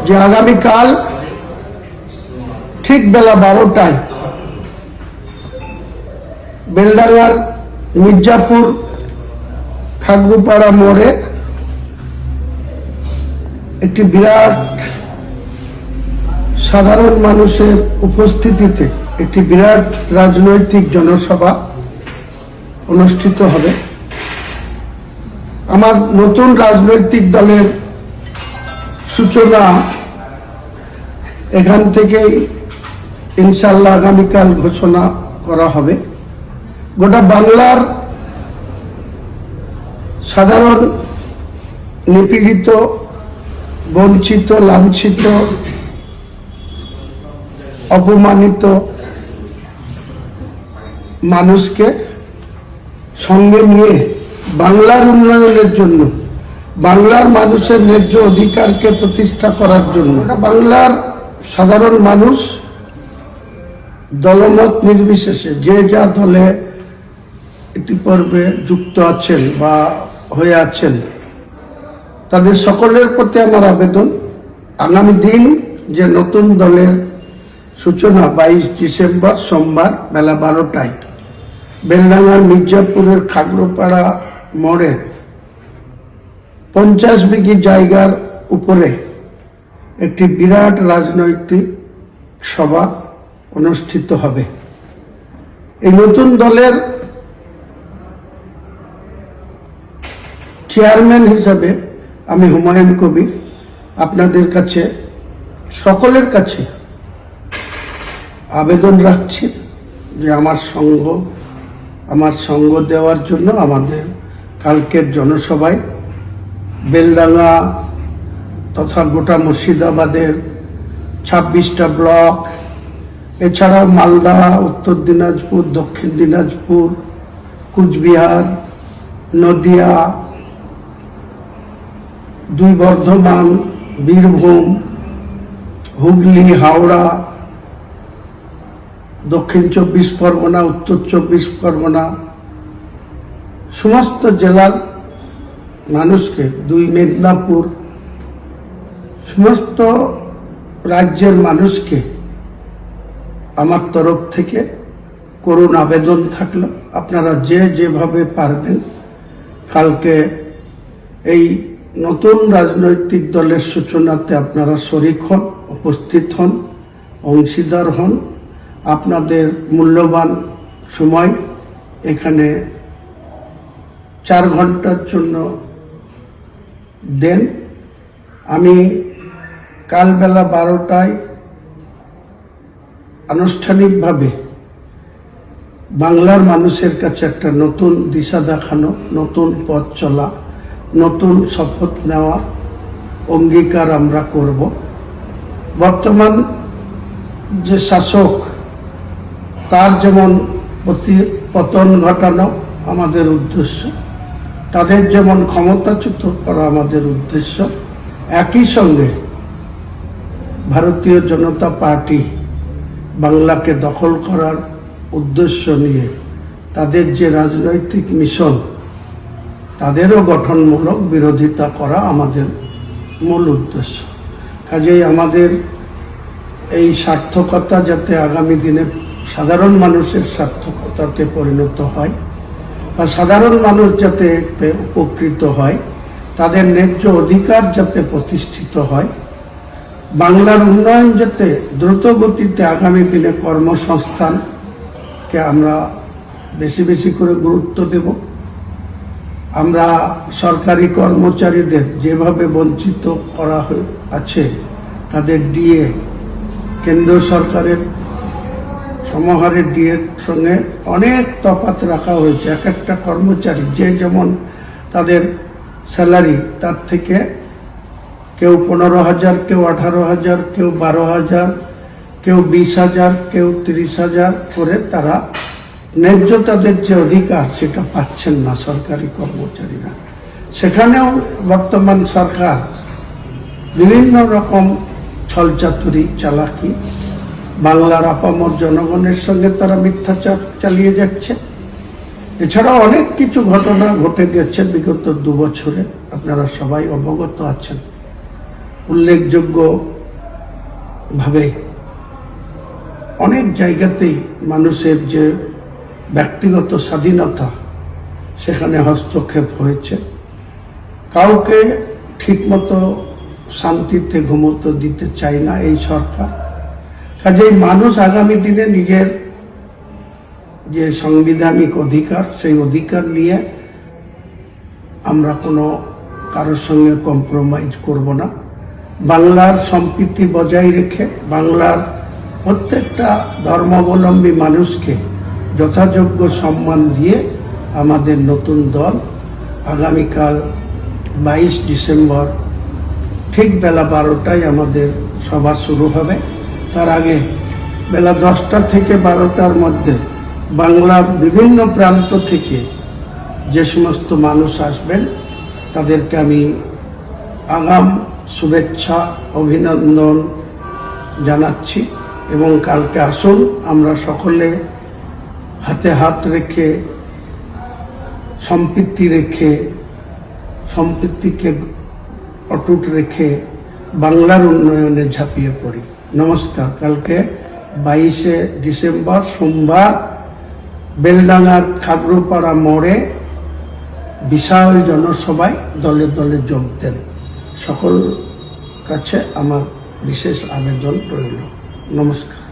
যে আগামীকাল ঠিক বেলা 12টায় বেলডাঙ্গার মির্জাপুর খাগড়ুপাড়া মোড়ে একটি বিরাট সাধারণ মানুষের উপস্থিতিতে একটি বিরাট রাজনৈতিক জনসভা অনুষ্ঠিত হবে। আমার নতুন রাজনৈতিক দলের সূচনা এখান থেকেই ইনশাআল্লাহ আগামীকাল ঘোষণা করা হবে। গোটা বাংলার সাধারণ নিপীড়িত, বঞ্চিত, লাঞ্ছিত, অপমানিত মানুষকে সঙ্গে নিয়ে বাংলার উন্নয়নের জন্য, বাংলার মানুষের ন্যায্য অধিকারকে প্রতিষ্ঠা করার জন্য বাংলার সাধারণ মানুষ দলমত নির্বিশেষে যে যা দলে ইতিপূর্বে যুক্ত আছেন বা হয়ে আছেন, তাদের সকলের প্রতি আমার আবেদন, আগামী দিন যে নতুন দলের সূচনা 22 ডিসেম্বর সোমবার বেলা 12টায় বেলডাঙ্গার মির্জাপুরের খাগড়ুপাড়া মোড়ে 50 বিঘি জায়গার উপরে একটি বিরাট রাজনৈতিক সভা অনুষ্ঠিত হবে। এই নতুন দলের চেয়ারম্যান হিসাবে আমি হুমায়ুন কবির আপনাদের কাছে, সকলের কাছে আবেদন রাখছি যে আমার সঙ্গ দেওয়ার জন্য আমাদের কালকের জনসভায় বেলডাঙ্গা তথা গোটা মুর্শিদাবাদের 26টা ব্লক, এছাড়াও মালদা, উত্তর দিনাজপুর, দক্ষিণ দিনাজপুর, কুচবিহার, নদিয়া, 2 বর্ধমান, বীরভূম, হুগলি, হাওড়া, দক্ষিণ 24 পরগনা, উত্তর 24 পরগনা, সমস্ত জেলার মানুষকে, 2 মেদিনীপুর, সমস্ত রাজ্যের মানুষকে আমার তরফ থেকে করুণ আবেদন থাকলো, আপনারা যেভাবে পারবেন কালকে এই নতুন রাজনৈতিক দলের সূচনাতে আপনারা শরিক হন, উপস্থিত হন, অংশীদার হন, আপনাদের মূল্যবান সময় এখানে 4 ঘন্টার জন্য দেন। আমি কাল বেলা 12টায় আনুষ্ঠানিকভাবে বাংলার মানুষের কাছে একটা নতুন দিশা দেখানো, নতুন পথ চলা, নতুন শপথ নেওয়া, অঙ্গীকার আমরা করব। বর্তমান যে শাসক, তার যেমন পতন ঘটানো আমাদের উদ্দেশ্য, তাদের যেমন ক্ষমতাচ্যুত করা আমাদের উদ্দেশ্য, একই সঙ্গে ভারতীয় জনতা পার্টি বাংলাকে দখল করার উদ্দেশ্য নিয়ে তাদের যে রাজনৈতিক মিশন, তাদেরও গঠনমূলক বিরোধিতা করা আমাদের মূল উদ্দেশ্য। কাজেই আমাদের এই সার্থকতা যাতে আগামী দিনে সাধারণ মানুষের সার্থকতাতে পরিণত হয় বা সাধারণ মানুষ যাতে এতে উপকৃত হয়, তাদের ন্যায্য অধিকার যাতে প্রতিষ্ঠিত হয়, বাংলার উন্নয়ন যাতে দ্রুত গতিতে আগামী দিনে কর্মসংস্থানকে আমরা বেশি বেশি করে গুরুত্ব দেব। আমরা সরকারি কর্মচারীদের যেভাবে বঞ্চিত করা আছে, তাদের ডিএ কেন্দ্র সরকারের সমাহারে ডিএর সঙ্গে অনেক তফাৎ রাখা হয়েছে। এক একটা কর্মচারী যে যেমন তাদের স্যালারি, তার থেকে কেউ 15,000, কেউ 18,000, কেউ 12,000, কেউ 20,000, কেউ 30,000 করে তারা ন্যায্য তাদের যে অধিকার সেটা পাচ্ছেন না সরকারি কর্মচারীরা। সেখানেও বর্তমান সরকার বিভিন্ন রকম ছলচাতুরি, চালাকি, বাংলার আপামর জনগণের সঙ্গে তারা মিথ্যাচার চালিয়ে যাচ্ছে। এছাড়াও অনেক কিছু ঘটনা ঘটে গেছে বিগত 2 বছরে, আপনারা সবাই অবগত আছেন। উল্লেখযোগ্যভাবে অনেক জায়গাতেই মানুষের যে ব্যক্তিগত স্বাধীনতা সেখানে হস্তক্ষেপ হয়েছে। কাউকে ঠিকমতো শান্তিতে ঘুমোতে দিতে চায় না এই সরকার। কাজেই মানুষ আগামী দিনে নিজের যে সাংবিধানিক অধিকার, সেই অধিকার নিয়ে আমরা কোনো কারোর সঙ্গে কম্প্রোমাইজ করব না। বাংলার সম্প্রীতি বজায় রেখে বাংলার প্রত্যেকটা ধর্মাবলম্বী মানুষকে যথাযোগ্য সম্মান দিয়ে আমাদের নতুন দল আগামীকাল 22 ডিসেম্বর ঠিক বেলা 12টায় আমাদের সভা শুরু হবে। তার আগে বেলা 10টা থেকে 12টার মধ্যে বাংলার বিভিন্ন প্রান্ত থেকে যে সমস্ত মানুষ আসবেন তাদেরকে আমি আগাম শুভেচ্ছা অভিনন্দন জানাচ্ছি। এবং কালকে আসুন আমরা সকলে হাতে হাত রেখে সম্প্রীতিকে অটুট রেখে বাংলার উন্নয়নে ঝাঁপিয়ে পড়ি। নমস্কার। কালকে 22শে ডিসেম্বর সোমবার বেলডাঙ্গার খাগড়ুপাড়া মোড়ে বিশাল জনসভায় দলে দলে যোগ দেন। সকল কাছে আমার বিশেষ আবেদন রইল। নমস্কার।